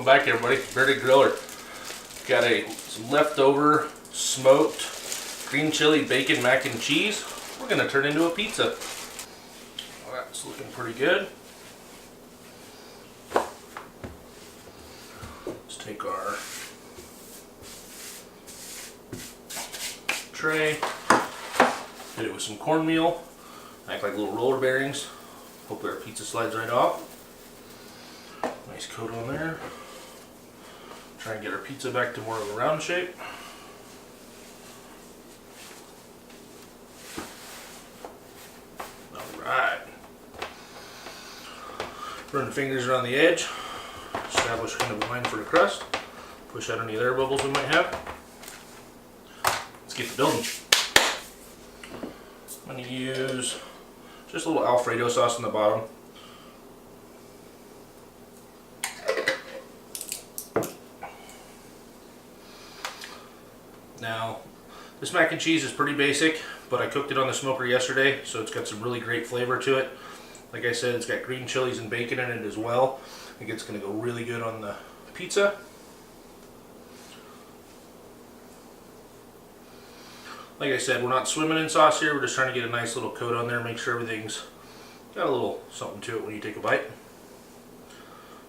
back everybody, Bearded Griller. Got some leftover smoked green chili bacon mac and cheese. We're gonna turn into a pizza. Well, that's looking pretty good. Let's take our tray, hit it with some cornmeal, act like little roller bearings. Hopefully our pizza slides right off. Nice coat on there. Try and get our pizza back to more of a round shape. Alright. Run the fingers around the edge. Establish kind of a line for the crust. Push out any of the air bubbles we might have. Let's get to building. I'm going to use just a little Alfredo sauce on the bottom. Now, this mac and cheese is pretty basic, but I cooked it on the smoker yesterday, so it's got some really great flavor to it. Like I said, it's got green chilies and bacon in it as well. I think it's going to go really good on the pizza. Like I said, we're not swimming in sauce here, we're just trying to get a nice little coat on there, make sure everything's got a little something to it when you take a bite.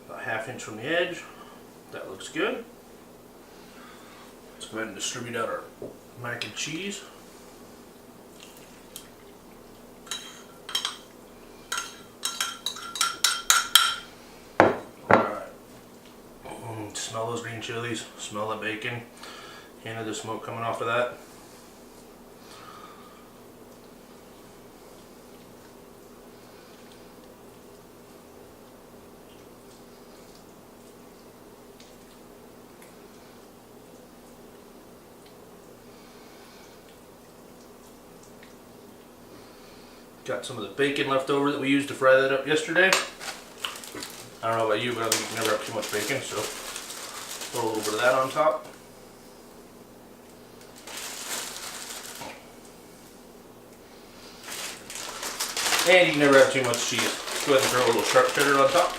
About a 1/2 inch from the edge. That looks good. Let's go ahead and distribute out our mac and cheese. Alright. Smell those green chilies, smell the bacon, hint of the smoke coming off of that. Got some of the bacon left over that we used to fry that up yesterday. I don't know about you, but I think you can never have too much bacon, so throw a little bit of that on top. And you can never have too much cheese. Let's go ahead and throw a little sharp cheddar on top.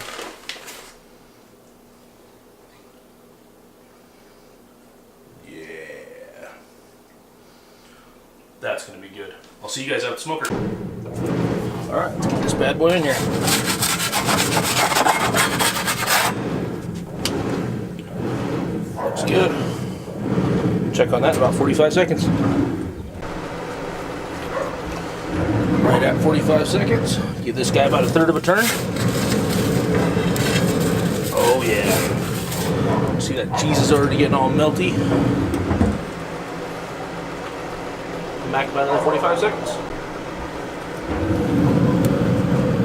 Yeah. That's going to be good. I'll see you guys out at the smoker. Alright, let's get this bad boy in here. Looks good. Check on that in about 45 seconds. Right at 45 seconds. Give this guy about 1/3 of a turn. Oh yeah. See that cheese is already getting all melty. Come back about another 45 seconds.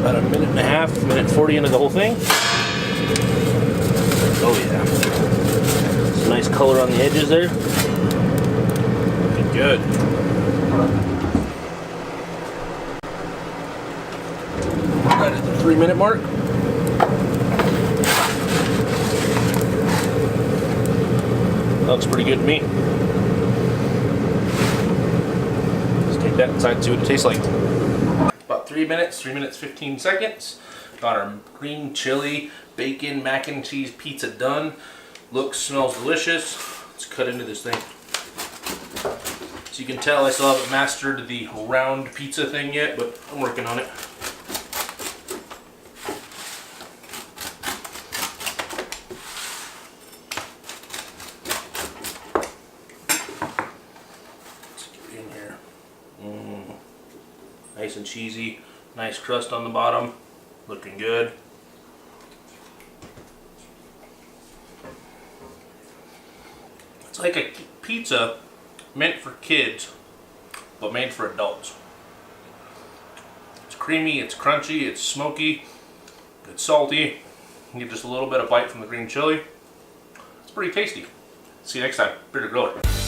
About 1.5 minutes, 1:40 into the whole thing. Oh yeah. Some nice color on the edges there. Looking good. Right at the 3-minute mark. Looks pretty good to me. Let's take that inside and see what it tastes like. About 3 minutes, 15 seconds. Got our green chili, bacon, mac and cheese pizza done. Looks, smells delicious. Let's cut into this thing. So you can tell I still haven't mastered the round pizza thing yet, but I'm working on it. Let's get in here. Nice and cheesy, nice crust on the bottom, looking good. It's like a pizza meant for kids, but made for adults. It's creamy, it's crunchy, it's smoky, it's salty. You get just a little bit of bite from the green chili. It's pretty tasty. See you next time. Bearded Griller.